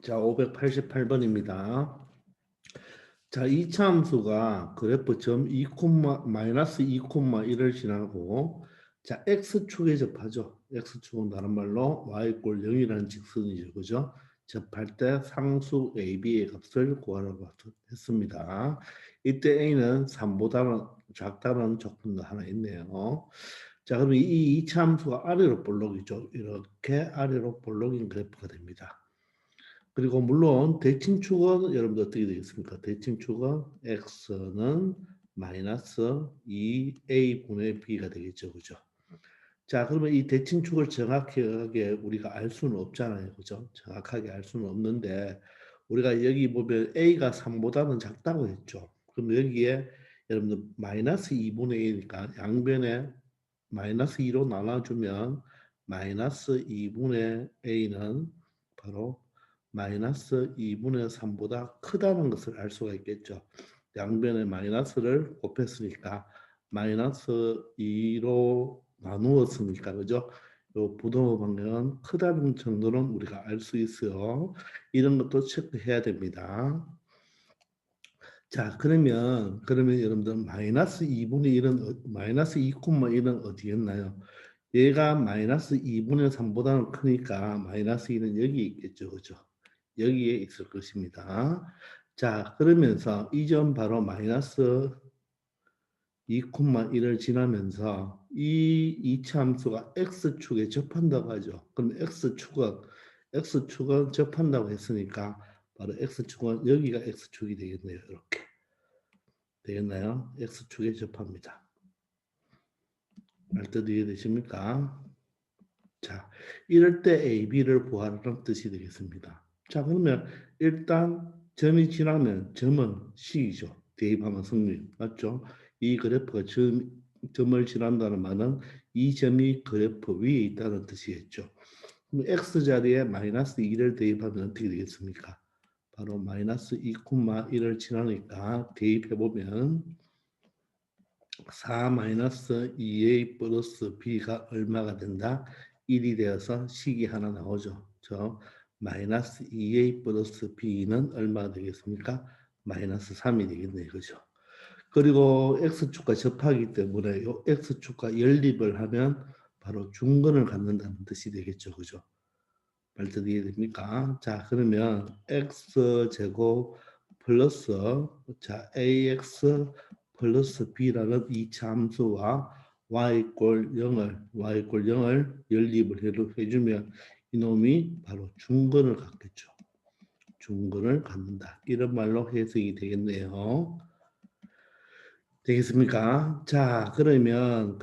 자, 588번입니다. 자, 이차 함수가 그래프 점 2, 마이너스 2,1을 지나고 자, x축에 접하죠. x축은 다른 말로 y 꼴 0이라는 직선이죠. 그죠? 접할 때 상수 a, b의 값을 구하라고 했습니다. 이때 a는 3보다는 작다는 조건도 하나 있네요. 자, 그럼 이 이차 함수가 아래로 볼록이죠. 이렇게 아래로 볼록인 그래프가 됩니다. 그리고 물론 대칭축은 여러분들 어떻게 되겠습니까? 대칭축은 x는 마이너스 2a분의 b가 되겠죠. 그죠? 자, 그러면 이 대칭축을 정확하게 우리가 알 수는 없잖아요. 그죠? 정확하게 알 수는 없는데 우리가 여기 보면 a가 3보다는 작다고 했죠. 그럼 여기에 여러분들 마이너스 2분의 1이니까 양변에 마이너스 2로 나눠주면 마이너스 2분의 a는 바로 마이너스 2분의 3보다 크다는 것을 알 수가 있겠죠. 양변에 마이너스를 곱했으니까 마이너스 2로 나누었으니까 그죠? 요 부동의 방향은 크다는 정도는 우리가 알 수 있어요. 이런 것도 체크해야 됩니다. 자, 그러면 여러분들 마이너스 2분의 1은 마이너스 2,1은 어디였나요? 얘가 마이너스 2분의 3보다는 크니까 마이너스 2는 여기 있겠죠. 그죠? 여기에 있을 것입니다. 자, 그러면서 이 점 바로 마이너스 2,1을 지나면서 이 이차 함수가 x축에 접한다고 하죠. 그럼 x축은 접한다고 했으니까 바로 x축은 여기가 x축이 되겠네요. 이렇게 되겠나요? x축에 접합니다. 말뜻 이해되십니까? 자, 이럴 때 A, B를 구하라는 뜻이 되겠습니다. 자, 그러면 일단 점이 지나면 점은 C이죠. 대입하면 승리. 맞죠? 이 그래프가 점을 지난다는 말은 이 점이 그래프 위에 있다는 뜻이겠죠. 그럼 X자리에 마이너스 2를 대입하면 어떻게 되겠습니까? 바로 마이너스 2,1을 지나니까 대입해보면 4 마이너스 2a 플러스 b가 얼마가 된다? 1이 되어서 식이 하나 나오죠. 저 마이너스 2a 플러스 b는 얼마가 되겠습니까? 마이너스 3이 되겠네요. 그죠? 그리고 x축과 접하기 때문에 요 x축과 연립을 하면 바로 중근을 갖는다는 뜻이 되겠죠. 그죠? 말뜻 이해됩니까? 자, 그러면 x제곱 플러스 자 ax 플러스 b라는 이 함수와 y 꼴 0을 연립을 해주면 이놈이 바로 중근을 갖겠죠. 중근을 갖는다. 이런 말로 해석이 되겠네요. 되겠습니까? 자, 그러면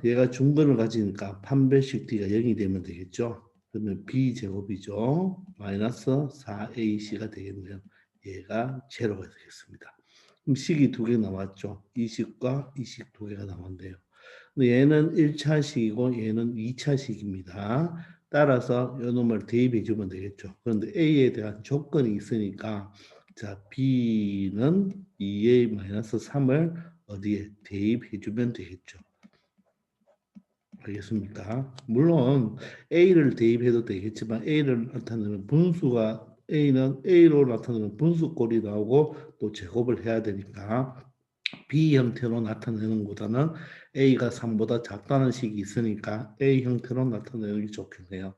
얘가 중근을 가지니까 판별식 d가 0이 되면 되겠죠. 그러면 b제곱이죠. 마이너스 4ac가 되겠네요. 얘가 제로가 되겠습니다. 그럼 식이 두 개 나왔죠. 이 식과 이 식 두 개가 나왔네요. 근데 얘는 1차식이고 얘는 2차식입니다. 따라서 이 놈을 대입해 주면 되겠죠. 그런데 A에 대한 조건이 있으니까 자, B는 2A-3을 어디에 대입해 주면 되겠죠. 알겠습니까? 물론 A를 대입해도 되겠지만 A를 나타내는 분수가 A는 A로 나타내는 분수꼴이 나오고 또 제곱을 해야 되니까 B 형태로 나타내는 것보다는 A가 3보다 작다는 식이 있으니까 A 형태로 나타내는 게 좋겠네요.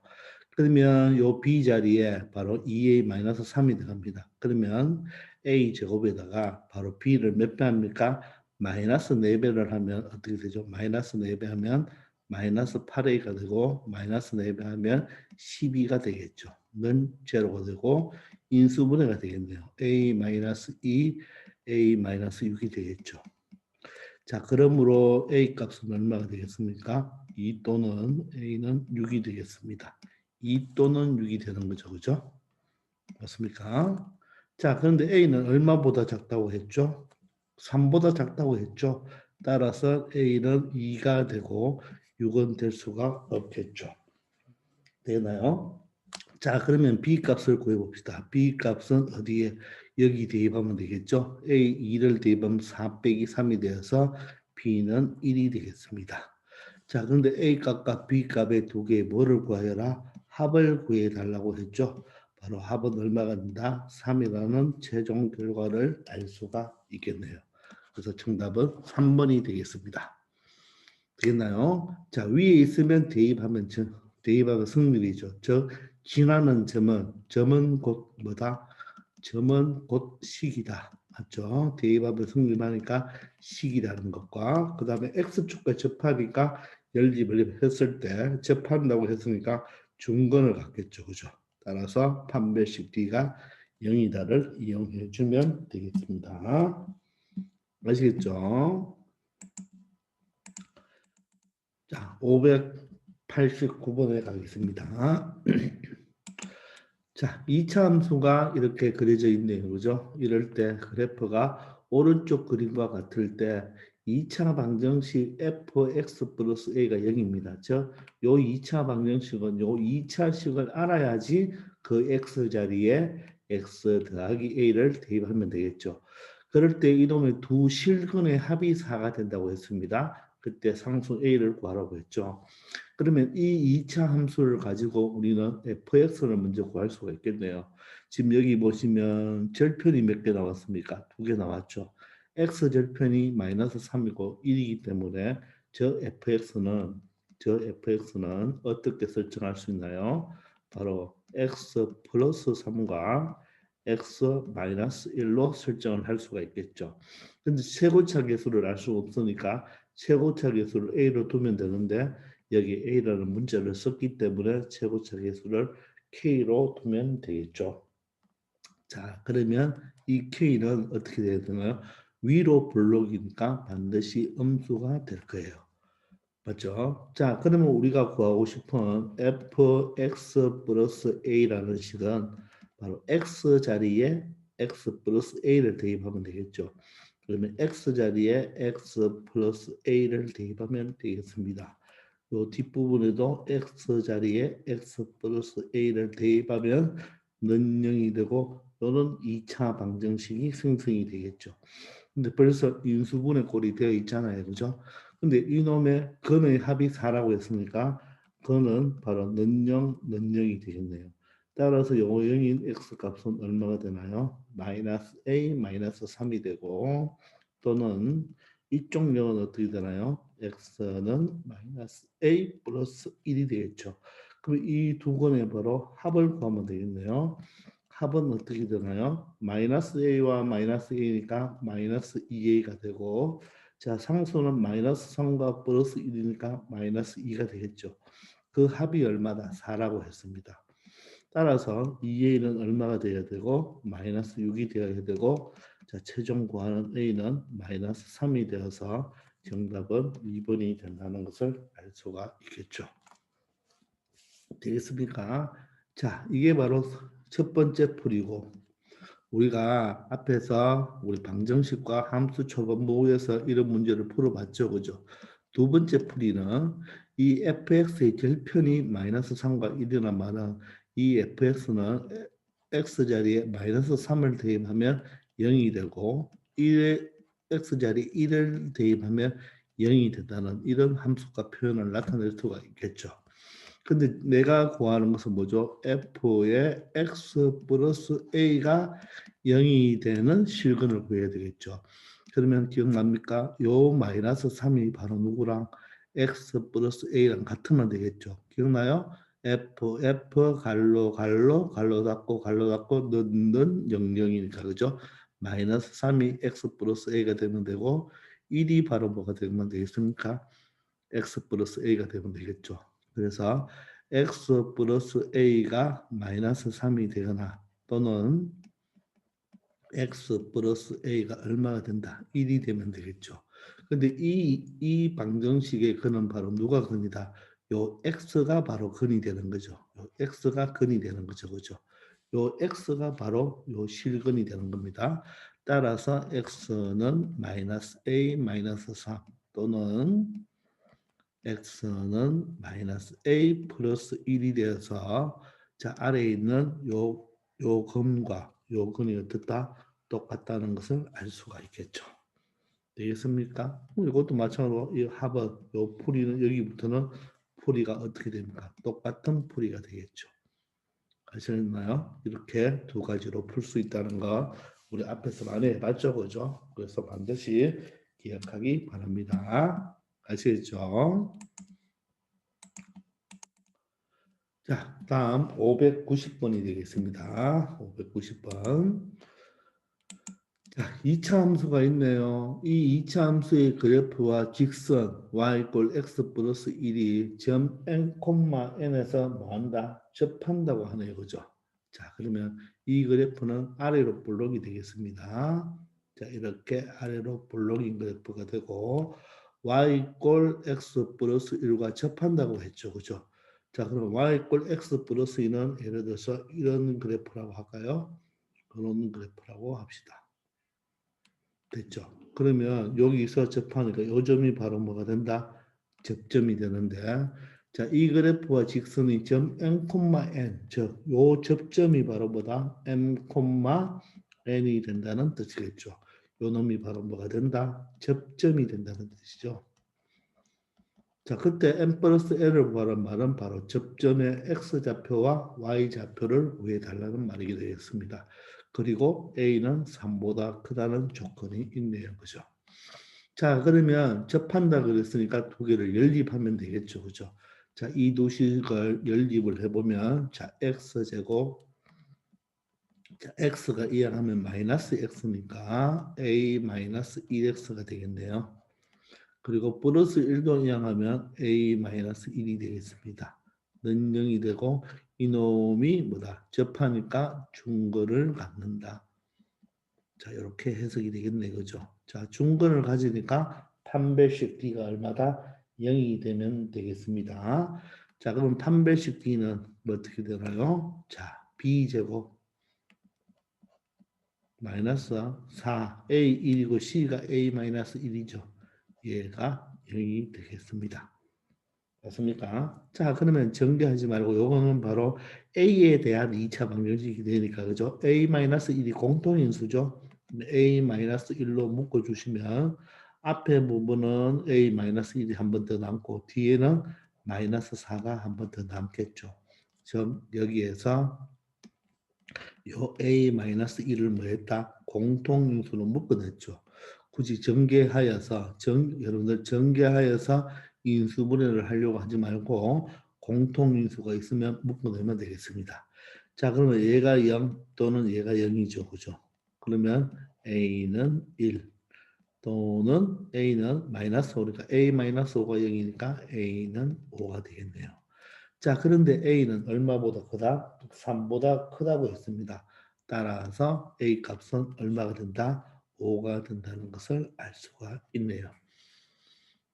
그러면 요 B 자리에 바로 2A-3이 들어갑니다. 그러면 A 제곱에다가 바로 B를 몇 배 합니까? 마이너스 4배를 하면 어떻게 되죠? 마이너스 4배 하면 마이너스 8A가 되고 마이너스 4배 하면 12가 되겠죠. 는 제로가 되고 인수분해가 되겠네요. A-2, A-6이 되겠죠. 자, 그러므로 A 값은 얼마가 되겠습니까? 2 또는 A는 6이 되겠습니다. 2 또는 6이 되는 거죠. 그죠? 맞습니까? 자, 그런데 A는 얼마보다 작다고 했죠? 3보다 작다고 했죠? 따라서 A는 2가 되고 6은 될 수가 없겠죠. 되나요? 자, 그러면 B 값을 구해봅시다. B 값은 어디에? 여기 대입하면 되겠죠? A 2를 대입하면 4 빼기 3이 되어서 B는 1이 되겠습니다. 자, 그런데 A 값과 B 값의 두 개의 뭐를 구하여라? 합을 구해달라고 했죠? 바로 합은 얼마가 된다? 3이라는 최종 결과를 알 수가 있겠네요. 그래서 정답은 3번이 되겠습니다. 되겠나요? 자, 위에 있으면 대입하면 대입하면 승률이죠. 즉 지나는 점은 곧 뭐다? 점은 곧 식이다. 맞죠? 대입하면 승률하니까 식이라는 것과 그 다음에 x축과 접하니까 연립을 했을 때 접한다고 했으니까 중건을 갖겠죠. 그죠? 따라서 판별식 D가 0이다를 이용해 주면 되겠습니다. 아시겠죠? 자, 589번에 가겠습니다. 자, 2차 함수가 이렇게 그려져 있네요. 그죠? 이럴 때 그래프가 오른쪽 그림과 같을 때 2차 방정식 fx 플러스 a가 0입니다. 즉, 요 2차 방정식은 요 2차식을 알아야지 그 x 자리에 x 더하기 a를 대입하면 되겠죠. 그럴 때 이놈의 두 실근의 합이 4가 된다고 했습니다. 그때 상수 a를 구하라고 했죠. 그러면 이 2차 함수를 가지고 우리는 fx를 먼저 구할 수가 있겠네요. 지금 여기 보시면 절편이 몇 개 나왔습니까? 2개 나왔죠. x 절편이 마이너스 3이고 1이기 때문에 저 fx는 어떻게 설정할 수 있나요? 바로 x 플러스 3과 x 마이너스 1로 설정을 할 수가 있겠죠. 근데 최고차 계수를 알 수 없으니까 최고차 계수를 a로 두면 되는데 여기 a라는 문자를 썼기 때문에 최고차 계수를 k로 두면 되겠죠. 자, 그러면 이 k는 어떻게 돼야 되나요? 위로 블록이니까 반드시 음수가 될 거예요. 맞죠? 자, 그러면 우리가 구하고 싶은 fx 플러스 a라는 식은 바로 x 자리에 x 플러스 a를 대입하면 되겠죠. 그러면 x 자리에 x 플러스 a를 대입하면 되겠습니다. 요 뒷부분에도 x 자리에 x 플러스 a를 대입하면 는 0이 되고 또는 2차 방정식이 생성이 되겠죠. 근데 벌써 인수분해 꼴이 되어 있잖아요. 그죠? 근데 이놈의 근의 합이 4라고 했으니까 근은 바로 는영, 는영이 되겠네요. 따라서 요거 0인 x 값은 얼마가 되나요? 마이너스 a 마이너스 3이 되고 또는 이쪽 0은 어떻게 되나요? x는 마이너스 a 플러스 1이 되겠죠. 그럼 이 두 건의 바로 합을 구하면 되겠네요. 합은 어떻게 되나요? 마이너스 a와 마이너스 a니까 마이너스 2a가 되고 자 상수는 마이너스 3과 플러스 1이니까 마이너스 2가 되겠죠. 그 합이 얼마다? 4라고 했습니다. 따라서 2a는 얼마가 되어야 되고 마이너스 6이 되어야 되고 자 최종 구하는 a는 마이너스 3이 되어서 정답은 2번이 된다는 것을 알 수가 있겠죠. 되겠습니까? 자 이게 바로 첫 번째 풀이고 우리가 앞에서 우리 방정식과 함수 초반 모의에서 이런 문제를 풀어봤죠. 그죠? 두 번째 풀이는 이 fx의 절편이 마이너스 3과 1이란 말은 이 fx는 x 자리에 마이너스 3을 대입하면 0이 되고 1의 x 자리에 1을 대입하면 0이 된다는 이런 함수과 표현을 나타낼 수가 있겠죠. 근데 내가 구하는 것은 뭐죠? f의 x 플러스 a가 0이 되는 실근을 구해야 되겠죠. 그러면 기억납니까? 요 마이너스 3이 바로 누구랑 x 플러스 a랑 같으면 되겠죠. 기억나요? f 갈로 닫고 넣는 00이니까 그죠? 마이너스 3이 x 플러스 a가 되면 되고 1이 바로 뭐가 되면 되겠습니까? x 플러스 a가 되면 되겠죠. 그래서 x 플러스 a가 마이너스 3이 되거나 또는 x 플러스 a가 얼마가 된다? 1이 되면 되겠죠. 근데 이 방정식의 근은 바로 누가 근이다? 요 x가 바로 근이 되는 거죠. 요 x가 근이 되는 거죠. 그죠? 요 x가 바로 요 실근이 되는 겁니다. 따라서 x는 마이너스 a 마이너스 3 또는 x는 마이너스 a 플러스 1이 되어서 자 아래에 있는 요 근과 요 근이 어떻다? 똑같다는 것을 알 수가 있겠죠. 되겠습니까? 이것도 마찬가지로 이 합은 요 풀이는 여기부터는 풀이가 어떻게 됩니까? 똑같은 풀이가 되겠죠. 아시나요? 이렇게 두 가지로 풀 수 있다는 거 우리 앞에서 많이 해봤죠, 그죠? 그래서 반드시 기억하기 바랍니다. 아시겠죠? 자, 다음 590번이 되겠습니다. 590번. 자, 2차 함수가 있네요. 이 2차 함수의 그래프와 직선 y 꼴 x 플러스 1이 점 n, n에서 뭐한다? 접한다고 하네요. 그죠? 자, 그러면 이 그래프는 아래로 볼록이 되겠습니다. 자, 이렇게 아래로 볼록인 그래프가 되고 y 꼴 x 플러스 1과 접한다고 했죠. 그죠? 자, 그럼 y 꼴 x 플러스 2는 예를 들어서 이런 그래프라고 할까요? 그런 그래프라고 합시다. 됐죠. 그러면 여기서 접하니까 이 점이 바로 뭐가 된다? 접점이 되는데, 자, 이 그래프와 직선이 점 n, n, 즉, 요 접점이 바로 뭐다? m, n이 된다는 뜻이겠죠. 요 놈이 바로 뭐가 된다? 접점이 된다는 뜻이죠. 자, 그때 n 플러스 n을 구하란 말은 바로 접점의 x좌표와 y좌표를 구해달라는 말이게 되겠습니다. 그리고 a는 3보다 크다는 조건이 있네요. 그죠? 자, 그러면 접한다 그랬으니까 두 개를 연립하면 되겠죠. 그죠? 자, 이 두 식을 연립을 해보면 자, x제곱 자, x가 이항하면 마이너스 x니까 a 마이너스 1x가 되겠네요. 그리고 플러스 1도 이항하면 a-1이 되겠습니다. 는 0이 되고 이놈이 뭐다? 접하니까 중거를 갖는다. 자, 이렇게 해석이 되겠네. 그죠? 자, 중거를 가지니까 판별식 d가 얼마다? 0이 되면 되겠습니다. 자, 그럼 판별식 d는 뭐 어떻게 되나요? 자, b제곱 마이너스 4, a1이고 c가 a-1이죠. 얘가 0이 되겠습니다. 맞습니까? 자, 그러면 전개하지 말고 요거는 바로 A에 대한 2차 방정식이 되니까 그죠? A-1이 공통인수죠. A-1로 묶어주시면 앞에 부분은 A-1이 한 번 더 남고 뒤에는 마이너스 4가 한 번 더 남겠죠. 즉 여기에서 요 A-1을 뭐 했다? 공통인수로 묶어냈죠. 굳이 전개하여서 여러분들 전개하여서 인수분해를 하려고 하지 말고 공통인수가 있으면 묶어내면 되겠습니다. 자, 그러면 얘가 0 또는 얘가 0이죠. 그죠? 그러면 A는 1 또는 A는 마이너스 5니까 A-5가 0이니까 A는 5가 되겠네요. 자, 그런데 A는 얼마보다 크다? 3보다 크다고 했습니다. 따라서 A 값은 얼마가 된다? 5가 된다는 것을 알 수가 있네요.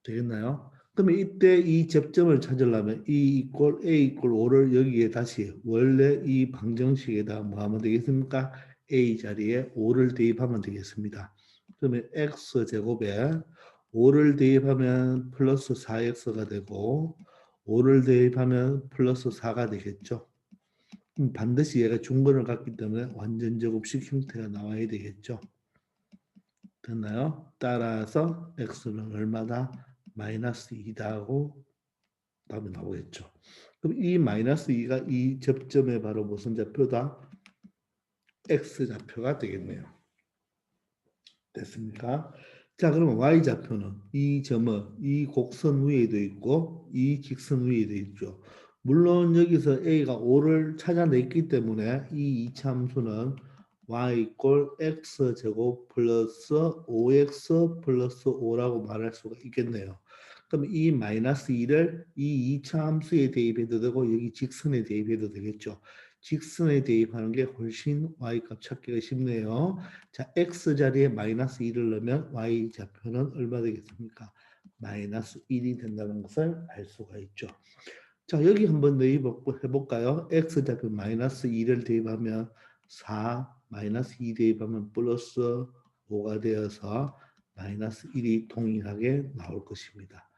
되겠나요? 그러면 이때 이 접점을 찾으려면 E 이꼴 A 이꼴 5를 여기에 다시 원래 이 방정식에다 뭐 하면 되겠습니까? A 자리에 5를 대입하면 되겠습니다. 그러면 X제곱에 5를 대입하면 플러스 4X가 되고 5를 대입하면 플러스 4가 되겠죠. 반드시 얘가 중근을 갖기 때문에 완전 제곱식 형태가 나와야 되겠죠. 됐나요? 따라서 x는 얼마다? 마이너스 2다 하고 답이 나오겠죠. 그럼 이 마이너스 2가 이 접점의 바로 무슨 좌표다? x좌표가 되겠네요. 됐습니까? 자, 그러면 y좌표는 이 점은 이 곡선 위에도 있고 이 직선 위에도 있죠. 물론 여기서 a가 5를 찾아냈기 때문에 이 이차함수는 y 꼴 x제곱 플러스 5x 플러스 5라고 말할 수가 있겠네요. 그럼 이 마이너스 2를 이 2차 함수에 대입해도 되고 여기 직선에 대입해도 되겠죠. 직선에 대입하는 게 훨씬 y값 찾기가 쉽네요. 자, x 자리에 마이너스 2를 넣으면 y 좌표는 얼마 되겠습니까? 마이너스 1이 된다는 것을 알 수가 있죠. 자, 여기 한번 해볼까요? x 좌표 마이너스 2를 대입하면 4, 마이너스 2 대입하면 플러스 5가 되어서 마이너스 1이 동일하게 나올 것입니다.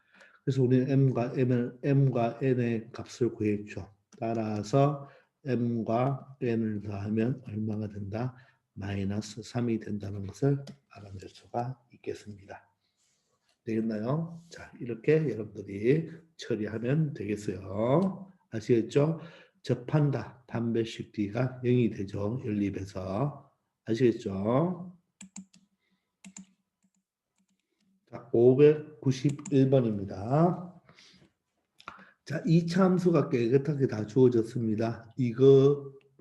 그래서 우리는 m과 n의 값을 구했죠. 따라서 m과 n을 더하면 얼마가 된다? 마이너스 3이 된다는 것을 알아낼 수가 있겠습니다. 되겠나요? 자, 이렇게 여러분들이 처리하면 되겠어요. 아시겠죠? 접한다. 판별식 D가 0이 되죠. 연립에서. 아시겠죠? 자, 591번입니다. 자, 이차 함수가 깨끗하게 다 주어졌습니다.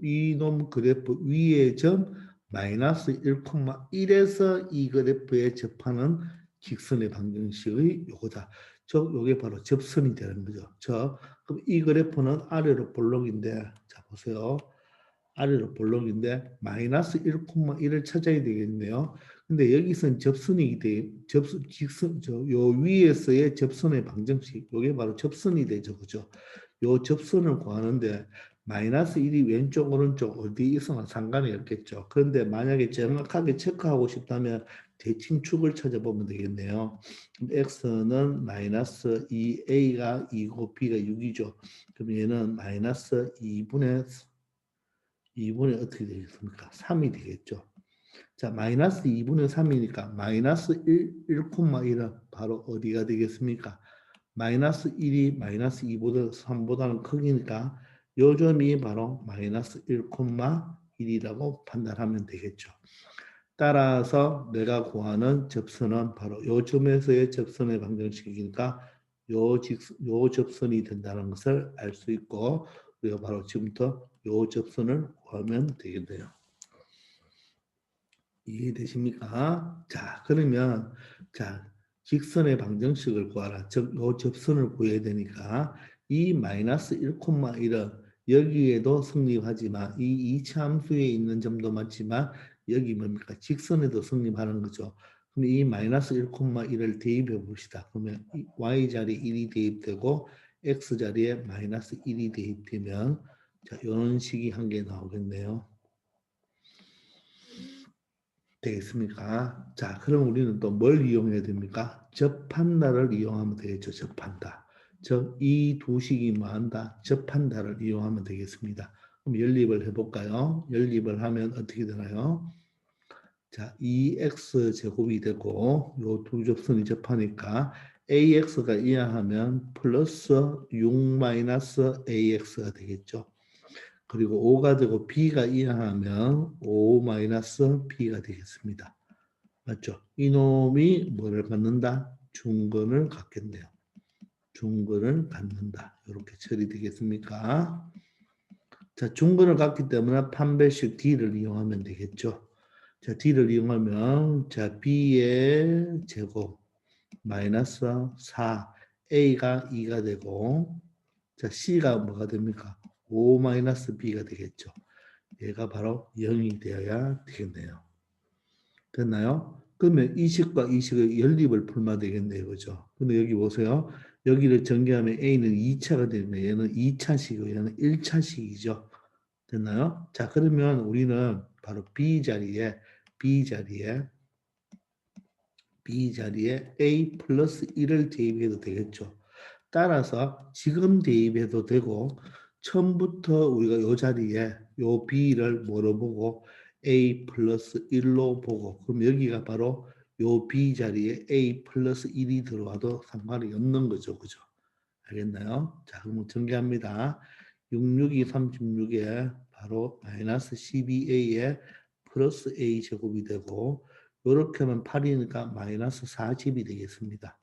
이놈 그래프 위의 점 마이너스 1,1에서 이 그래프에 접하는 직선의 방정식의 요거다. 요게 바로 접선이 되는 거죠. 그럼 이 그래프는 아래로 볼록인데, 자, 보세요. 아래로 볼록인데 마이너스 1,1을 찾아야 되겠네요. 근데 여기서는 접선이 돼, 직선, 요 위에서의 접선의 방정식, 요게 바로 접선이 되죠, 그죠? 요 접선을 구하는데 마이너스 1이 왼쪽, 오른쪽 어디 있으면 상관이 없겠죠. 그런데 만약에 정확하게 체크하고 싶다면 대칭 축을 찾아보면 되겠네요. x는 마이너스 2a가 2고 b가 6이죠. 그럼 얘는 마이너스 2분의 어떻게 되겠습니까? 3이 되겠죠. 자, 마이너스 2분의 3이니까 마이너스 1,1은 바로 어디가 되겠습니까? 마이너스 1이 마이너스 2보다 3보다는 크기니까 요 점이 바로 마이너스 1,1이라고 판단하면 되겠죠. 따라서 내가 구하는 접선은 바로 요 점에서의 접선의 방정식이니까 요 접선이 된다는 것을 알 수 있고 우리가 바로 지금부터 요 접선을 구하면 되겠네요. 이해되십니까? 자, 그러면 자, 직선의 방정식을 구하라. 즉, 요 접선을 구해야 되니까 이 마이너스 1,1은 여기에도 성립하지만 이 이차 함수에 있는 점도 맞지만 여기 뭡니까? 직선에도 성립하는 거죠. 그럼 이 마이너스 1,1을 대입해 봅시다. 그러면 y 자리에 1이 대입되고 x 자리에 마이너스 1이 대입되면 자, 이런 식이 한 개 나오겠네요. 되겠습니까? 자, 그럼 우리는 또 뭘 이용해야 됩니까? 접한다를 이용하면 되겠죠. 접한다. 즉, 이 두 식이 뭐한다? 접한다를 이용하면 되겠습니다. 그럼 연립을 해볼까요? 연립을 하면 어떻게 되나요? 자, 2x 제곱이 되고 요 두 접선이 접하니까 ax가 이하하면 플러스 6 마이너스 ax가 되겠죠. 그리고 5가 되고 b가 이하하면 5-b가 되겠습니다. 맞죠? 이놈이 뭐를 갖는다? 중근을 갖겠네요. 중근을 갖는다. 이렇게 처리되겠습니까? 자, 중근을 갖기 때문에 판별식 D를 이용하면 되겠죠. 자, D를 이용하면 자, B의 제곱 마이너스 4 A가 2가 되고 자, C가 뭐가 됩니까? 5-B가 되겠죠. 얘가 바로 0이 되어야 되겠네요. 됐나요? 그러면 이 식과 이 식의 연립을 풀면 되겠네요. 그죠? 근데 여기 보세요. 여기를 전개하면 A는 2차가 되면 얘는 2차식이고 얘는 1차식이죠. 됐나요? 자, 그러면 우리는 바로 B 자리에 A 플러스 1을 대입해도 되겠죠. 따라서 지금 대입해도 되고 처음부터 우리가 요 자리에 요 B를 뭐로 보고 A 플러스 1로 보고 그럼 여기가 바로 요 B 자리에 A 플러스 1이 들어와도 상관이 없는 거죠. 그죠? 알겠나요? 자, 그러면 전개합니다. 66이 36에 바로 마이너스 12A에 플러스 A 제곱이 되고 이렇게 하면 8이니까 마이너스 40이 되겠습니다.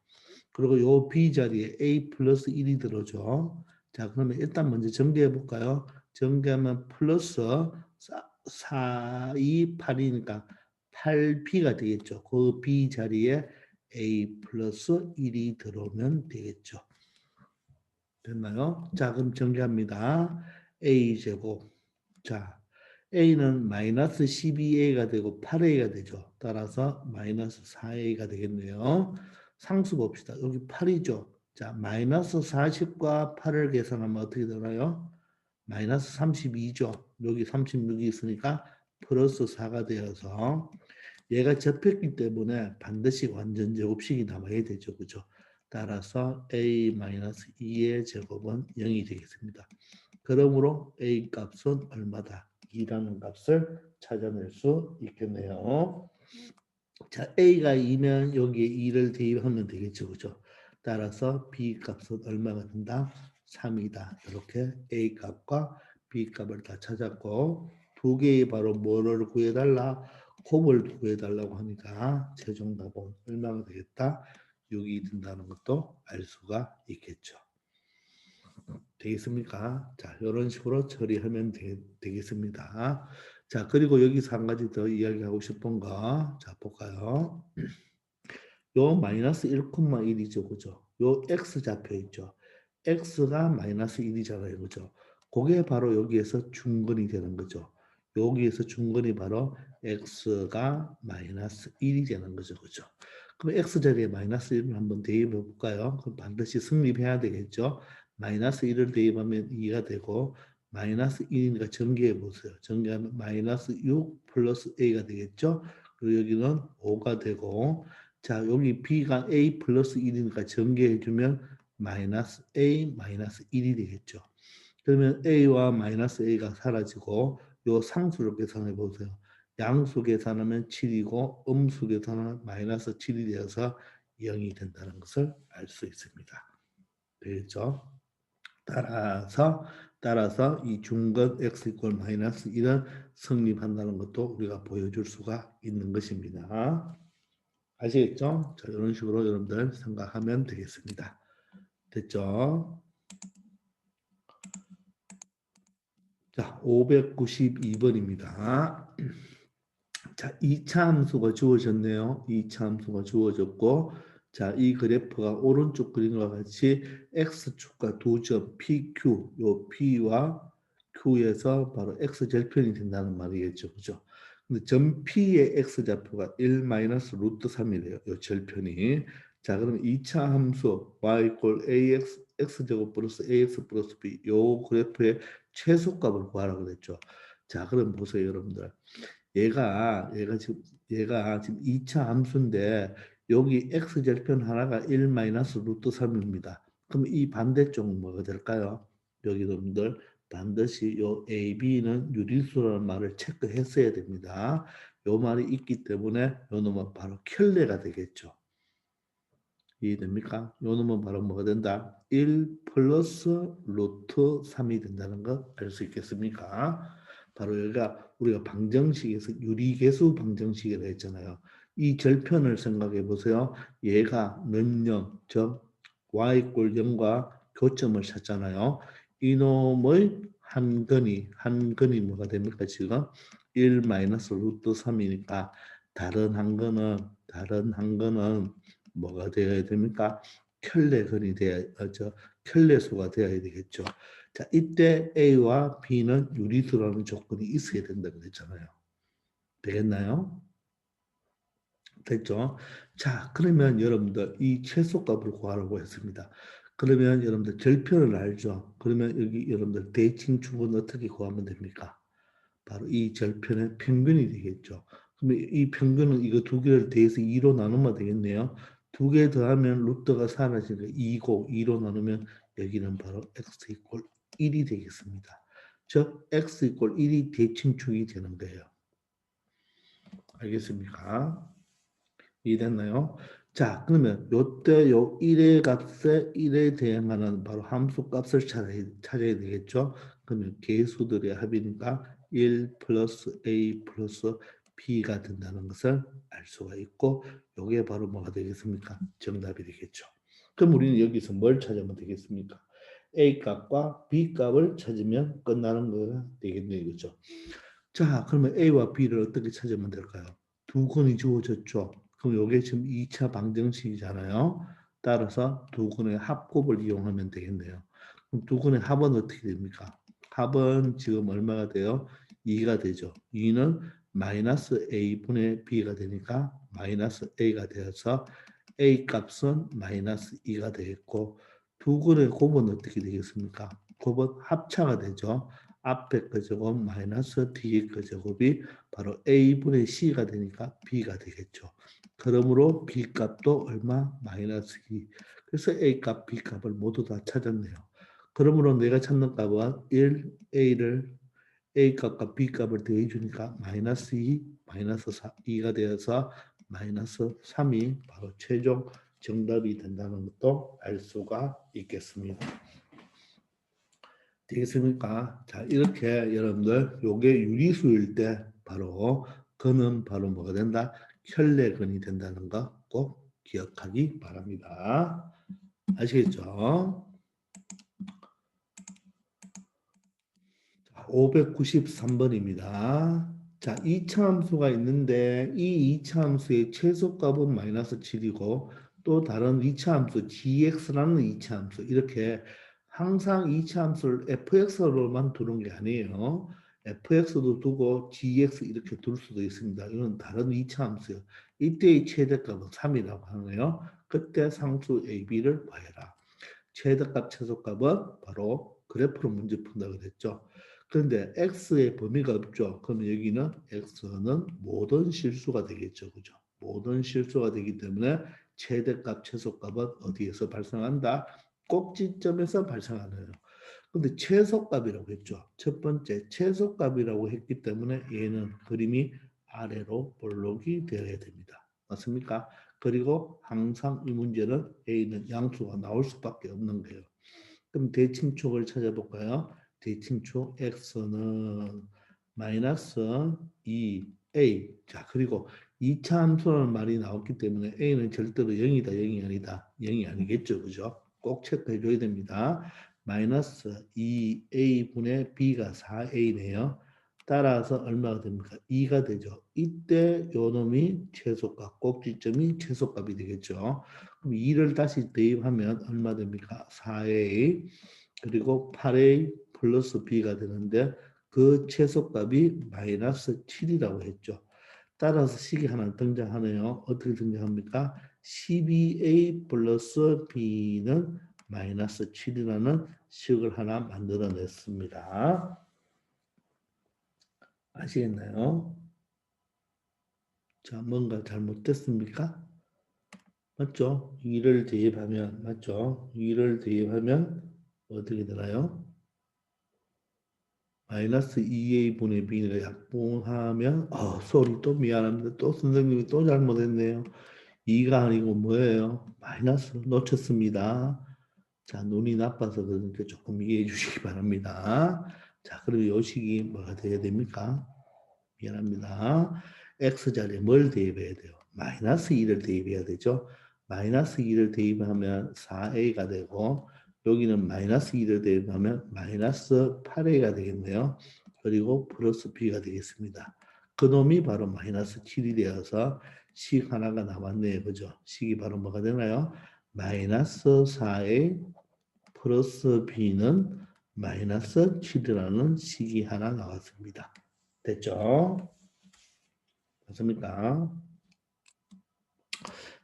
그리고 요 B 자리에 A 플러스 1이 들어오죠. 자, 그러면 일단 먼저 전개해 볼까요? 전개하면 플러스 4, 2, 8이니까 8B가 되겠죠. 그 B 자리에 A 플러스 1이 들어오면 되겠죠. 됐나요? 자, 그럼 전개합니다. A제곱. 자, A는 마이너스 12A가 되고 8A가 되죠. 따라서 마이너스 4A가 되겠네요. 상수 봅시다. 여기 8이죠. 자, 마이너스 40과 8을 계산하면 어떻게 되나요? 마이너스 32죠. 여기 36이 있으니까 플러스 4가 되어서 얘가 접했기 때문에 반드시 완전 제곱식이 남아야 되죠. 그죠? 따라서 A-2의 제곱은 0이 되겠습니다. 그러므로 A 값은 얼마다? 2라는 값을 찾아낼 수 있겠네요. 자, A가 2면 여기에 2를 대입하면 되겠죠. 그죠? 따라서 B 값은 얼마가 된다? 3이다. 이렇게 A 값과 B 값을 다 찾았고 두 개의 바로 뭐를 구해달라? 곱을 구해달라고 하니까 최종 답은 얼마가 되겠다? 6이 된다는 것도 알 수가 있겠죠. 되겠습니까? 자, 이런 식으로 처리하면 되겠습니다. 자, 그리고 여기서 한 가지 더 이야기하고 싶은 거. 자, 볼까요? 요 마이너스 1,1이죠. 그죠? 요 x 잡혀 있죠. x가 마이너스 1이잖아요. 그죠? 그게 바로 여기에서 중근이 되는 거죠. 여기에서 중근이 바로 x가 마이너스 1이 되는 거죠. 그죠? 그럼 x 자리에 마이너스 1을 한번 대입해 볼까요? 그럼 반드시 성립해야 되겠죠. 마이너스 1을 대입하면 2가 되고 마이너스 1이니까 전개해 보세요. 전개하면 마이너스 6 플러스 a가 되겠죠. 그리고 여기는 5가 되고 자, 여기 b가 a 플러스 1이니까 전개해주면 마이너스 a 마이너스 1이 되겠죠. 그러면 a와 마이너스 a가 사라지고 요 상수를 계산해 보세요. 양수 계산하면 7이고 음수 계산하면 마이너스 7이 되어서 0이 된다는 것을 알 수 있습니다. 되겠죠? 따라서 이 중근 x 이퀄 마이너스 1은 성립한다는 것도 우리가 보여줄 수가 있는 것입니다. 아시겠죠? 자, 이런 식으로 여러분들 생각하면 되겠습니다. 됐죠? 자, 592번입니다. 자, 2차 함수가 주어졌네요. 2차 함수가 주어졌고, 자, 이 그래프가 오른쪽 그림과 같이 x축과 두 점 PQ, 요 P와 Q에서 바로 x절편이 된다는 말이겠죠. 그죠? 근데 점 P의 x좌표가 1 마이너스 루트 3이래요. 요 절편이. 자, 그럼 2차 함수 y 이퀄 ax x제곱 플러스 ax 플러스 b 요 그래프의 최소값을 구하라고 그랬죠. 자, 그럼 보세요, 여러분들. 얘가 지금 2차 함수인데 여기 x 절편 하나가 1 마이너스 루트 3입니다. 그럼 이 반대쪽은 뭐가 될까요? 여기 여러분들 반드시 요 AB는 유리수라는 말을 체크했어야 됩니다. 요 말이 있기 때문에 요 놈은 바로 켤레가 되겠죠. 이해됩니까? 요 놈은 바로 뭐가 된다? 1 플러스 루트 3이 된다는 거 알 수 있겠습니까? 바로 여기가 우리가 방정식에서 유리계수 방정식이라 했잖아요. 이 절편을 생각해 보세요. 얘가 는영, 즉 y 꼴 0과 교점을 찾잖아요. 이놈의 한 근이 뭐가 됩니까? 지금 1 마이너스 루트 3이니까 다른 한 근은 뭐가 되어야 됩니까? 켤레근이 켤레수가 되어야 되겠죠. 자, 이때 A와 B는 유리수라는 조건이 있어야 된다고 그랬잖아요. 되겠나요? 됐죠? 자, 그러면 여러분들 이 최소값을 구하라고 했습니다. 그러면 여러분들 절편을 알죠? 그러면 여기 여러분들 대칭축은 어떻게 구하면 됩니까? 바로 이 절편의 평균이 되겠죠. 그러면 이 평균은 이거 두 개를 대해서 2로 나누면 되겠네요. 두 개 더하면 루트가 사라지니까 2고 2로 나누면 여기는 바로 x 이퀄 1이 되겠습니다. 즉 x 이퀄 1이 대칭축이 되는 거예요. 알겠습니까? 이해됐나요? 자, 그러면 요때 요 1의 값에 1에 대응하는 바로 함수 값을 찾아야 되겠죠? 그러면 개수들의 합이니까 1 플러스 a 플러스 b가 된다는 것을 알 수가 있고 요게 바로 뭐가 되겠습니까? 정답이 되겠죠. 그럼 우리는 여기서 뭘 찾으면 되겠습니까? a 값과 b 값을 찾으면 끝나는 거가 되겠네요. 그죠? 자, 그러면 a와 b를 어떻게 찾으면 될까요? 두 근이 주어졌죠. 그럼 이게 지금 2차 방정식이잖아요. 따라서 두 근의 합곱을 이용하면 되겠네요. 그럼 두 근의 합은 어떻게 됩니까? 합은 지금 얼마가 돼요? 2가 되죠. 2는 마이너스 a분의 b가 되니까 마이너스 a가 되어서 a 값은 마이너스 2가 되겠고 두 근의 곱은 어떻게 되겠습니까? 곱은 합차가 되죠. 앞에 거 제곱 마이너스 뒤에 거 제곱이 바로 a분의 c가 되니까 b가 되겠죠. 그러므로 b 값도 얼마? 마이너스 2. 그래서 a 값, b 값을 모두 다 찾았네요. 그러므로 내가 찾는 값은 1, a 값과 b 값을 더해 주니까 마이너스 2, 마이너스 4, 2가 되어서 마이너스 3이 바로 최종 정답이 된다는 것도 알 수가 있겠습니다. 되겠습니까? 자, 이렇게 여러분들 요게 유리수일 때 바로 근은 바로 뭐가 된다? 혈내근이 된다는 거 꼭 기억하기 바랍니다. 아시겠죠? 593번입니다. 자, 이차함수가 있는데 이 이차함수의 최소값은 마이너스 7이고 또 다른 이차함수 gx라는 이차함수 이렇게 항상 이차함수를 fx로만 두는 게 아니에요. fx도 두고 gx 이렇게 둘 수도 있습니다. 이건 다른 이차함수예요. 이때의 최대값은 3이라고 하네요. 그때 상수 ab를 구해라. 최대값, 최소값은 바로 그래프로 문제 푼다 그랬죠. 그런데 x의 범위가 없죠. 그럼 여기는 x는 모든 실수가 되겠죠. 그죠? 모든 실수가 되기 때문에 최대값, 최소값은 어디에서 발생한다? 꼭지점에서 발생하네요. 근데 최소값이라고 했죠. 첫 번째 최소값이라고 했기 때문에 얘는 그림이 아래로 볼록이 되어야 됩니다. 맞습니까? 그리고 항상 이 문제는 A는 양수가 나올 수밖에 없는 거예요. 그럼 대칭축을 찾아볼까요? 대칭축 X는 마이너스 2A. 자, 그리고 2차 함수라는 말이 나왔기 때문에 A는 절대로 0이다, 0이 아니다. 0이 아니겠죠. 그죠? 꼭 체크해 줘야 됩니다. 마이너스 2A분의 B가 4A네요. 따라서 얼마가 됩니까? 2가 되죠. 이때 요 놈이 최소값, 꼭지점이 최소값이 되겠죠. 그럼 2를 다시 대입하면 얼마 됩니까? 4A 그리고 8A 플러스 B가 되는데 그 최소값이 마이너스 7이라고 했죠. 따라서 식이 하나 등장하네요. 어떻게 등장합니까? 12A 플러스 B는 마이너스 7이라는 식을 하나 만들어냈습니다. 아시겠나요? 자, 뭔가 잘못됐습니까? 맞죠? 2를 대입하면 맞죠? 2를 대입하면 어떻게 되나요? 마이너스 2a분의 b를 약분하면 쏘리 또 미안합니다. 또 선생님이 또 잘못했네요. 2가 아니고 뭐예요? 마이너스 놓쳤습니다. 자, 눈이 나빠서 그러니까 조금 이해해 주시기 바랍니다. 자, 그리고 요식이 뭐가 돼야 됩니까? 미안합니다. x자리에 뭘 대입해야 돼요? 마이너스 2를 대입해야 되죠. 마이너스 2를 대입하면 4a가 되고 여기는 마이너스 2를 대입하면 마이너스 8a가 되겠네요. 그리고 플러스 b가 되겠습니다. 그놈이 바로 마이너스 7이 되어서 식 하나가 남았네요. 그죠? 식이 바로 뭐가 되나요? 마이너스 4a 플러스 b는 마이너스 7이라는 식이 하나 나왔습니다. 됐죠? 맞습니까?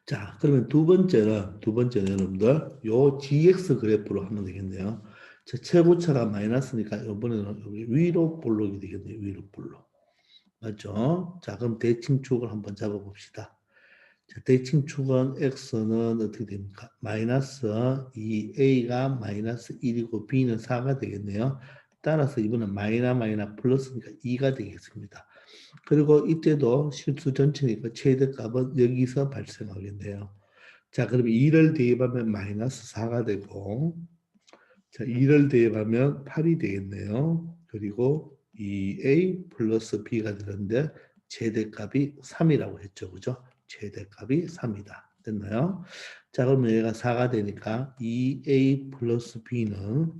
자, 그러면 두 번째는 여러분들 요 GX 그래프로 하면 되겠네요. 자, 최고차가 마이너스니까 이번에는 여기 위로 볼록이 되겠네요. 위로 볼록. 맞죠? 자, 그럼 대칭축을 한번 잡아봅시다. 자, 대칭축은 X는 어떻게 됩니까? 마이너스 2A가 마이너스 1이고 B는 4가 되겠네요. 따라서 이번엔 마이너 플러스니까 2가 되겠습니다. 그리고 이때도 실수 전체니까 최대값은 여기서 발생하겠네요. 자, 그럼 2를 대입하면 마이너스 4가 되고, 자, 2를 대입하면 8이 되겠네요. 그리고 2a 플러스 b가 되는데 최대값이 3이라고 했죠. 그죠? 최대값이 3이다. 됐나요? 자, 그러면 얘가 4가 되니까 2a 플러스 b는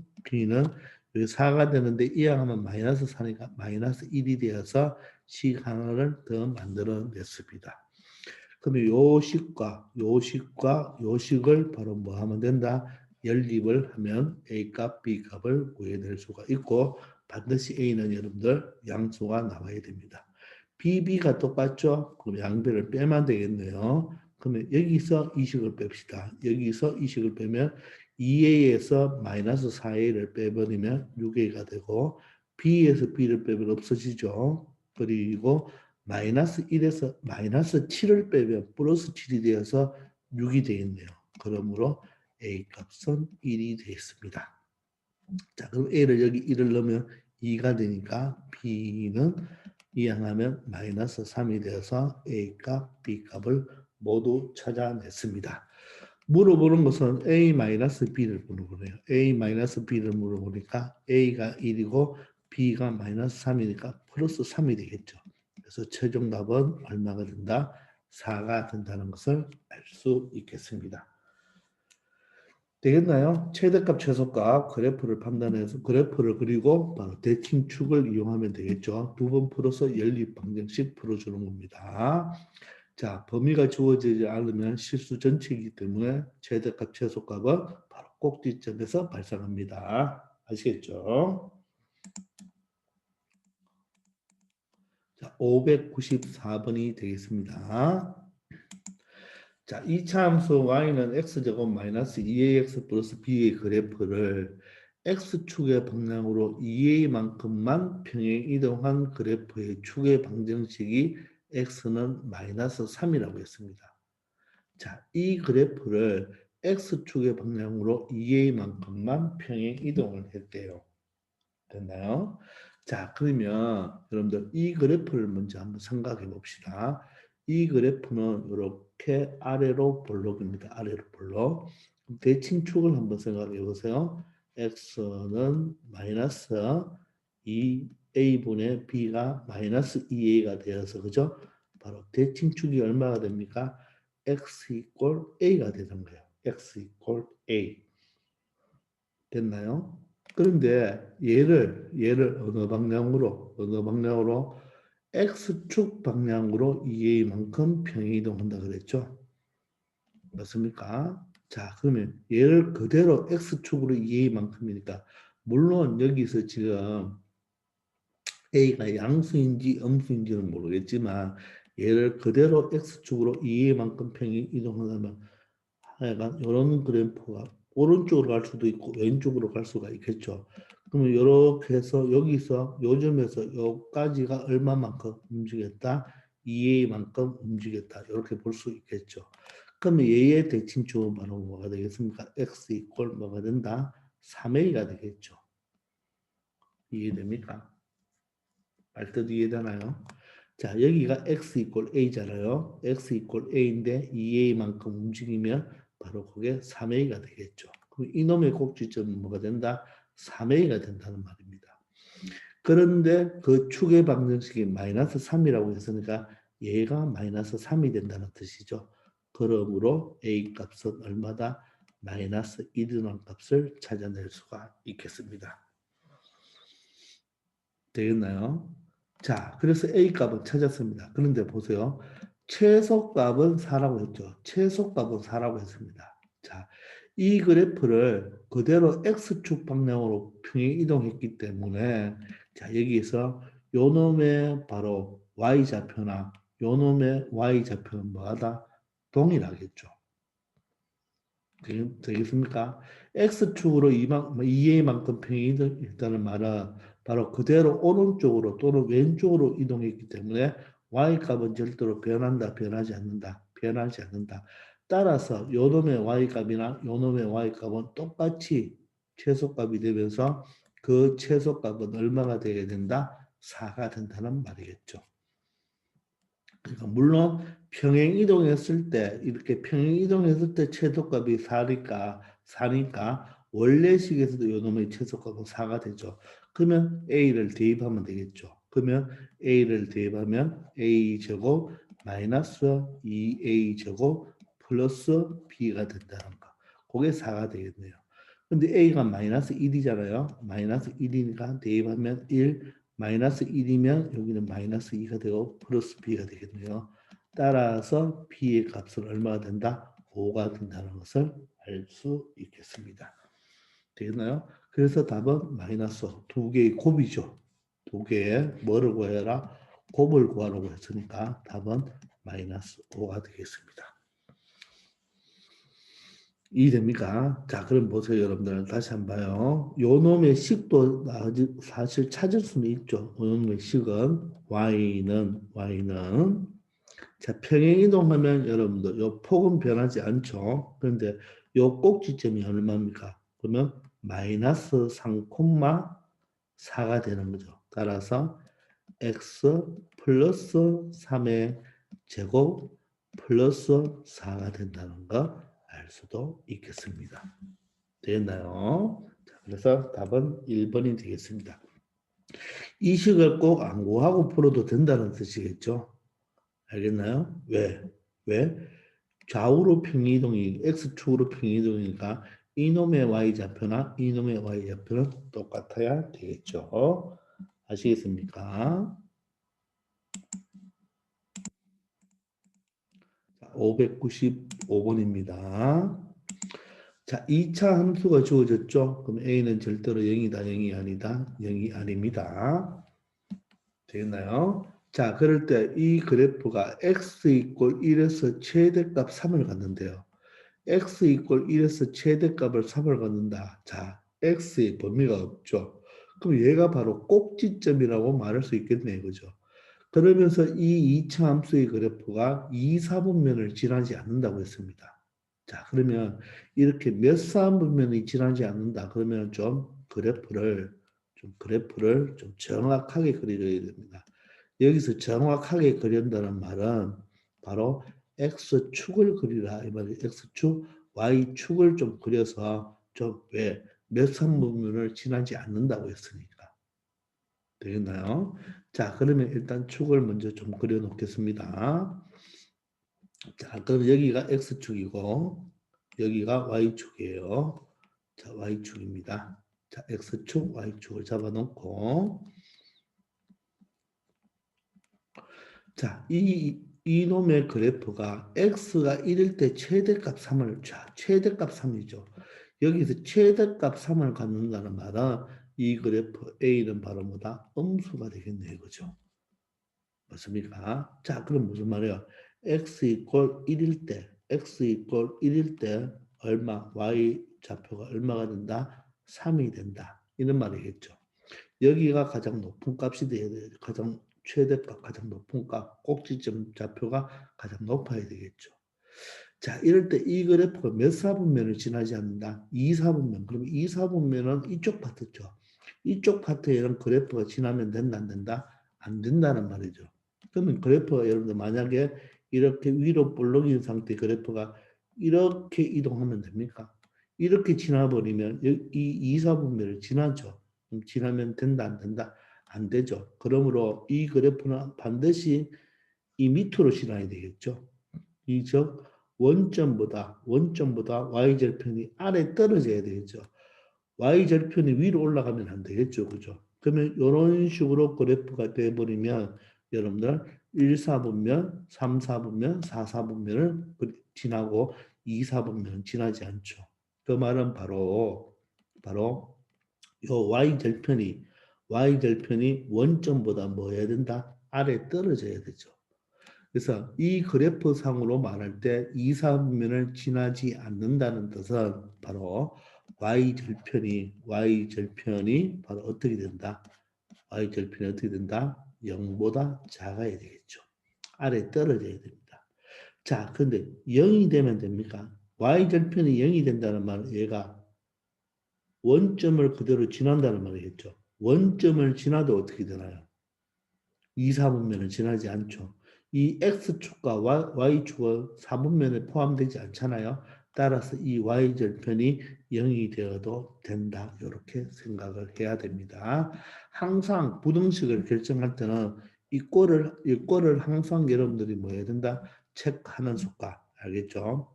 여기 4가 되는데 이항하면 마이너스 4니까 마이너스 1이 되어서 식 하나를 더 만들어냈습니다. 그러면 요 식을 바로 뭐 하면 된다? 연립을 하면 A 값, B 값을 구해낼 수가 있고 반드시 A는 여러분들 양수가 나와야 됩니다. BB가 똑같죠? 그럼 양배를 빼면 되겠네요. 그러면 여기서 이 식을 뺍시다. 여기서 이 식을 빼면 2A에서 마이너스 4A를 빼버리면 6A가 되고 B에서 B를 빼면 없어지죠. 그리고 마이너스 1에서 마이너스 7을 빼면 플러스 7이 되어서 6이 되겠네요. 그러므로 A 값은 1이 되겠습니다. 자, 그럼 A를 여기 1을 넣으면 2가 되니까 B는 이항하면 마이너스 3이 되어서 A 값, B 값을 모두 찾아냈습니다. 물어보는 것은 A-B를 물어보네요. A-B를 물어보니까 A가 1이고 B가 마이너스 3이니까 플러스 3이 되겠죠. 그래서 최종 답은 얼마가 된다? 4가 된다는 것을 알 수 있겠습니다. 되겠나요? 최대값, 최소값 그래프를 판단해서 그래프를 그리고 바로 대칭축을 이용하면 되겠죠. 두 번 풀어서 연립 방정식 풀어주는 겁니다. 자, 범위가 주어지지 않으면 실수 전체이기 때문에 최대값, 최소값은 바로 꼭지점에서 발생합니다. 아시겠죠? 자, 594번이 되겠습니다. 자, 이차 함수 y는 x제곱 마이너스 2ax 플러스 b의 그래프를 x축의 방향으로 2a만큼만 평행 이동한 그래프의 축의 방정식이 x는 마이너스 3이라고 했습니다. 자, 이 그래프를 x축의 방향으로 2a만큼만 평행 이동을 했대요. 됐나요? 자, 그러면 여러분들 이 그래프를 먼저 한번 생각해 봅시다. 이 그래프는 이렇게 아래로 볼록입니다. 아래로 볼록. 대칭축을 한번 생각해 보세요. x는 마이너스 2a분의 b가 마이너스 2a가 되어서 그죠? 바로 대칭축이 얼마가 됩니까? x 이꼴 a가 되는 거예요. x 이꼴 a. 됐나요? 그런데 얘를 어느 방향으로 x축 방향으로 2a만큼 평행이동한다 그랬죠? 맞습니까? 자, 그러면 얘를 그대로 x축으로 2a만큼이니까 물론 여기서 지금 a가 양수인지 음수인지는 모르겠지만 얘를 그대로 x축으로 2a만큼 평행 이동하려면 하여간 이런 그래프가 오른쪽으로 갈 수도 있고 왼쪽으로 갈 수가 있겠죠. 그러면 이렇게 해서 여기서 요점에서 여기까지가 얼마만큼 움직였다? 2a만큼 움직였다. 이렇게 볼 수 있겠죠. 그러면 얘의 대칭축은 바로 뭐가 되겠습니까? x 이꼴 뭐가 된다? 3a가 되겠죠. 이해됩니까? 말뜻 이해되나요? 자, 여기가 x 이꼴 a잖아요. x 이꼴 a인데 2a만큼 움직이면 바로 그게 3a가 되겠죠. 그럼 이놈의 꼭지점은 뭐가 된다? 3a가 된다는 말입니다. 그런데 그 축의 방정식이 마이너스 3이라고 했으니까 얘가 마이너스 3이 된다는 뜻이죠. 그러므로 a 값은 얼마다? 마이너스 1이라는 값을 찾아낼 수가 있겠습니다. 되겠나요? 자, 그래서 A 값은 찾았습니다. 그런데 보세요. 최소값은 4라고 했죠. 최소값은 4라고 했습니다. 자, 이 그래프를 그대로 X축 방향으로 평행 이동했기 때문에 자, 여기서 요 놈의 바로 Y좌표나 요 놈의 Y좌표는 뭐하다? 동일하겠죠. 되겠습니까? X축으로 2a만큼 평행이 있다는 말은 바로 그대로 오른쪽으로 또는 왼쪽으로 이동했기 때문에 Y값은 절대로 변하지 않는다. 변하지 않는다. 따라서 요놈의 Y값이나 요놈의 Y값은 똑같이 최소값이 되면서 그 최소값은 얼마가 되게 된다? 4가 된다는 말이겠죠. 그러니까 물론 평행 이동했을 때 이렇게 평행 이동했을 때 최소값이 4니까 원래식에서도 요놈의 최소값은 4가 되죠. 그러면 A를 대입하면 되겠죠. 그러면 A를 대입하면 A 제곱 마이너스 2A 제곱 플러스 B가 된다는 거. 그게 4가 되겠네요. 근데 A가 마이너스 1이잖아요. 마이너스 1이니까 대입하면 1, 마이너스 1이면 여기는 마이너스 2가 되고 플러스 b가 되겠네요. 따라서 b의 값은 얼마가 된다? 5가 된다는 것을 알 수 있겠습니다. 되겠나요? 그래서 답은 마이너스 두 개의 곱이죠. 두 개의 뭐를 구해라? 곱을 구하라고 했으니까 답은 마이너스 5가 되겠습니다. 이해됩니까? 자, 그럼 보세요, 여러분들. 다시 한번 봐요. 요 놈의 식도 사실 찾을 수는 있죠. 요 놈의 식은 y는 자, 평행 이동하면 여러분들 요 폭은 변하지 않죠. 그런데 요 꼭지점이 얼마입니까? 그러면 마이너스 3,4가 되는 거죠. 따라서 x 플러스 3의 제곱 플러스 4가 된다는 거 알 할 수도 있겠습니다. 되겠나요? 자, 그래서 답은 1번이 되겠습니다. 이 식을 꼭 안 구하고 풀어도 된다는 뜻이겠죠? 알겠나요? 왜? 왜? 좌우로 평이동이 x축으로 평이동이니까 이놈의 y좌표나 이놈의 y좌표는 똑같아야 되겠죠? 아시겠습니까? 595번입니다. 자, 2차 함수가 주어졌죠? 그럼 a는 절대로 0이다, 0이 아니다, 0이 아닙니다. 되겠나요? 자, 그럴 때 이 그래프가 x 이꼴 1에서 최대값 3을 갖는데요. x 이꼴 1에서 최대값을 3을 갖는다. 자, x의 범위가 없죠. 그럼 얘가 바로 꼭지점이라고 말할 수 있겠네요. 그죠? 그러면서 이 2차 함수의 그래프가 2, 4분면을 지나지 않는다고 했습니다. 자, 그러면 이렇게 몇 4분면이 지나지 않는다. 그러면 좀 그래프를 좀 정확하게 그려줘야 됩니다. 여기서 정확하게 그린다는 말은 바로 x축을 그리라 이 말이에요. x축, y축을 좀 그려서 좀 왜 몇 3분면을 지나지 않는다고 했으니까. 되겠나요? 자, 그러면 일단 축을 먼저 좀 그려 놓겠습니다. 자, 그럼 여기가 x축이고 여기가 y축이에요. 자, y축입니다. 자, x축, y축을 잡아 놓고 자, 이놈의 그래프가 x가 1일 때 최대값 3을 자, 최대값 3이죠. 여기서 최대값 3을 갖는다는 말은 이 그래프 A는 바로 뭐다? 음수가 되겠네요. 그죠? 맞습니까? 자, 그럼 무슨 말이에요? x 이꼴 1일 때, x 이꼴 1일 때 얼마, y 좌표가 얼마가 된다? 3이 된다. 이런 말이겠죠. 여기가 가장 높은 값이 돼야 돼요. 가장 최대값, 가장 높은 값, 꼭지점 좌표가 가장 높아야 되겠죠. 자, 이럴 때 이 그래프가 몇 사분면을 지나지 않는다? 2, 4분면. 그러면 2, 4분면은 이쪽 파트죠. 이쪽 파트에는 그래프가 지나면 된다, 안 된다? 안 된다는 말이죠. 그러면 그래프가 여러분들 만약에 이렇게 위로 볼록인 상태 그래프가 이렇게 이동하면 됩니까? 이렇게 지나버리면 이 2, 4분면을 지나죠. 그럼 지나면 된다, 안 된다? 안 되죠. 그러므로 이 그래프는 반드시 이 밑으로 지나야 되겠죠. 이즉 원점보다 y절편이 아래 떨어져야 되겠죠. y절편이 위로 올라가면 안 되겠죠. 그죠? 그러면 이런 식으로 그래프가 돼버리면 여러분들 1, 4분면, 3, 4분면, 4, 4분면을 지나고 2, 4분면은 지나지 않죠. 그 말은 바로 요 y절편이 원점보다 뭐 해야 된다? 아래 떨어져야 되죠. 그래서 이 그래프 상으로 말할 때 2, 4분면을 지나지 않는다는 뜻은 바로 y절편이 바로 어떻게 된다? y절편이 어떻게 된다? 0보다 작아야 되겠죠. 아래 떨어져야 됩니다. 자, 근데 0이 되면 됩니까? y절편이 0이 된다는 말은 얘가 원점을 그대로 지난다는 말이겠죠. 원점을 지나도 어떻게 되나요? 2, 4분면을 지나지 않죠. 이 X축과 Y축은 4분면에 포함되지 않잖아요. 따라서 이 Y절편이 0이 되어도 된다. 이렇게 생각을 해야 됩니다. 항상 부등식을 결정할 때는 이 꼴을 항상 여러분들이 뭐 해야 된다? 체크하는 습관. 알겠죠?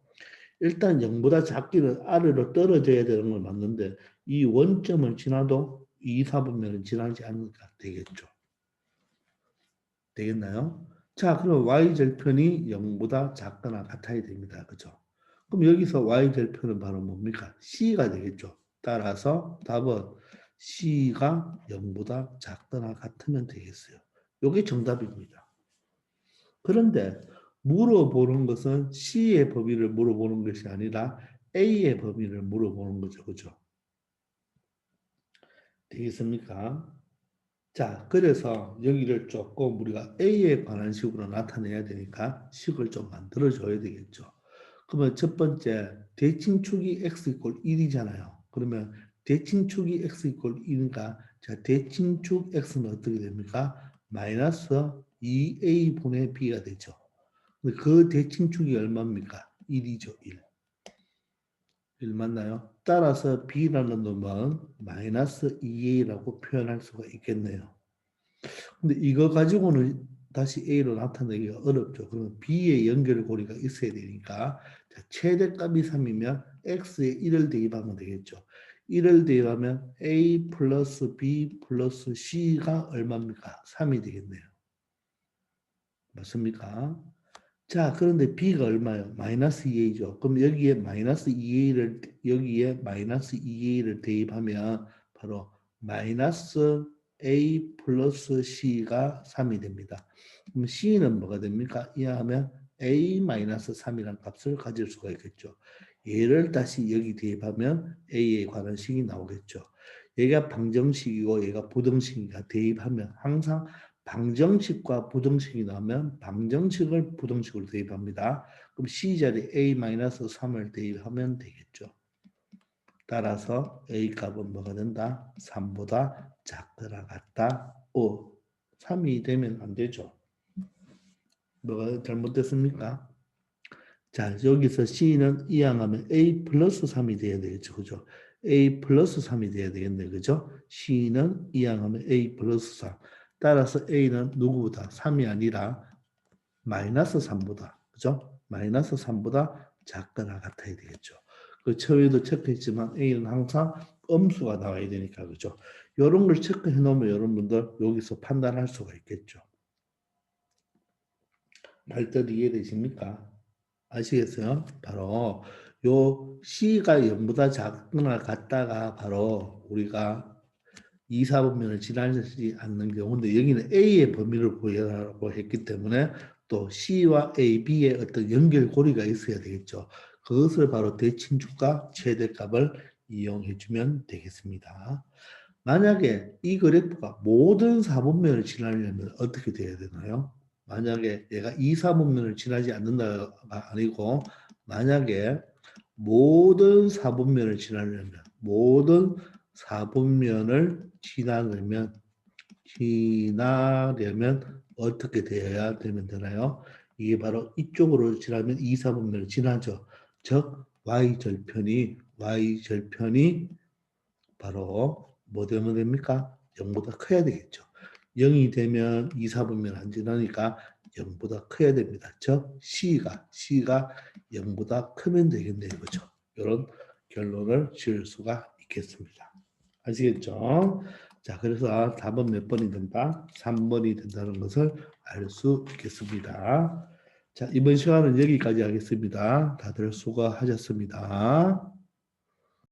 일단 0보다 작기는 아래로 떨어져야 되는 걸 맞는데 이 원점을 지나도 2, 4분면은 지나지 않으니까 되겠죠. 되겠나요? 자, 그럼 y절편이 0보다 작거나 같아야 됩니다. 그죠? 그럼 여기서 y절편은 바로 뭡니까? c가 되겠죠. 따라서 답은 c가 0보다 작거나 같으면 되겠어요. 이게 정답입니다. 그런데 물어보는 것은 c의 범위를 물어보는 것이 아니라 a의 범위를 물어보는 거죠. 그죠? 되겠습니까? 자, 그래서 여기를 조금 우리가 A에 관한 식으로 나타내야 되니까 식을 좀 만들어줘야 되겠죠. 그러면 첫 번째, 대칭축이 x 이꼴 1이잖아요. 그러면 대칭축이 x 이꼴 1이니까 자, 대칭축 x는 어떻게 됩니까? 마이너스 2a분의 b가 되죠. 그 대칭축이 얼마입니까? 1이죠, 1. 1 맞나요? 따라서 B라는 놈은 마이너스 2A라고 표현할 수가 있겠네요. 근데 이거 가지고는 다시 A로 나타내기가 어렵죠. 그러면 B의 연결고리가 있어야 되니까 자, 최대값이 3이면 X에 1을 대입하면 되겠죠. 1을 대입하면 A 플러스 B 플러스 C가 얼마입니까? 3이 되겠네요. 맞습니까? 자, 그런데 B가 얼마예요? 마이너스 2A죠. 그럼 여기에 마이너스 2A를 대입하면 바로 마이너스 A 플러스 C가 3이 됩니다. 그럼 C는 뭐가 됩니까? 이하면 A 마이너스 3이라는 값을 가질 수가 있겠죠. 얘를 다시 여기 대입하면 A에 관한 식이 나오겠죠. 얘가 방정식이고 얘가 부등식이니까 대입하면 항상 방정식과 부등식이 나오면 방정식을 부등식으로 대입합니다. 그럼 C자리에 A-3을 대입하면 되겠죠. 따라서 A 값은 뭐가 된다? 3보다 작거나 같다. 5. 3이 되면 안 되죠. 뭐가 잘못됐습니까? 자, 여기서 C는 이항하면 A 플러스 3이 돼야 되겠죠. 그죠? A 플러스 3이 돼야 되겠네. 그죠? C는 이항하면 A 플러스 3. 따라서 A는 누구보다 3이 아니라 마이너스 3보다, 그죠? 마이너스 3보다 작거나 같아야 되겠죠. 그 처음에도 체크했지만 A는 항상 음수가 나와야 되니까, 그죠? 이런 걸 체크해 놓으면 여러분들 여기서 판단할 수가 있겠죠. 말뜻 이해되십니까? 아시겠어요? 바로 요 C가 0보다 작거나 같다가 바로 우리가 2, 4분면을 지나지 않는 경우인데 여기는 A의 범위를 보여라고 했기 때문에 또 C와 A, B의 어떤 연결고리가 있어야 되겠죠. 그것을 바로 대칭축과 최대값을 이용해 주면 되겠습니다. 만약에 이 그래프가 모든 4분면을 지나려면 어떻게 돼야 되나요? 만약에 얘가 2, 4분면을 지나지 않는다가 아니고 만약에 모든 4분면을 지나려면 모든 4분면을 지나려면 어떻게 되어야 되면 되나요? 이게 바로 이쪽으로 지나면 2, 4분면을 지나죠. 즉 y절편이 바로 뭐 되면 됩니까? 0보다 커야 되겠죠. 0이 되면 2, 4분면 안 지나니까 0보다 커야 됩니다. 즉 C가 0보다 크면 되겠네요. 그죠? 이런 결론을 지을 수가 있겠습니다. 아시겠죠? 자, 그래서 답은 몇 번이 된다? 3번이 된다는 것을 알 수 있겠습니다. 자, 이번 시간은 여기까지 하겠습니다. 다들 수고하셨습니다.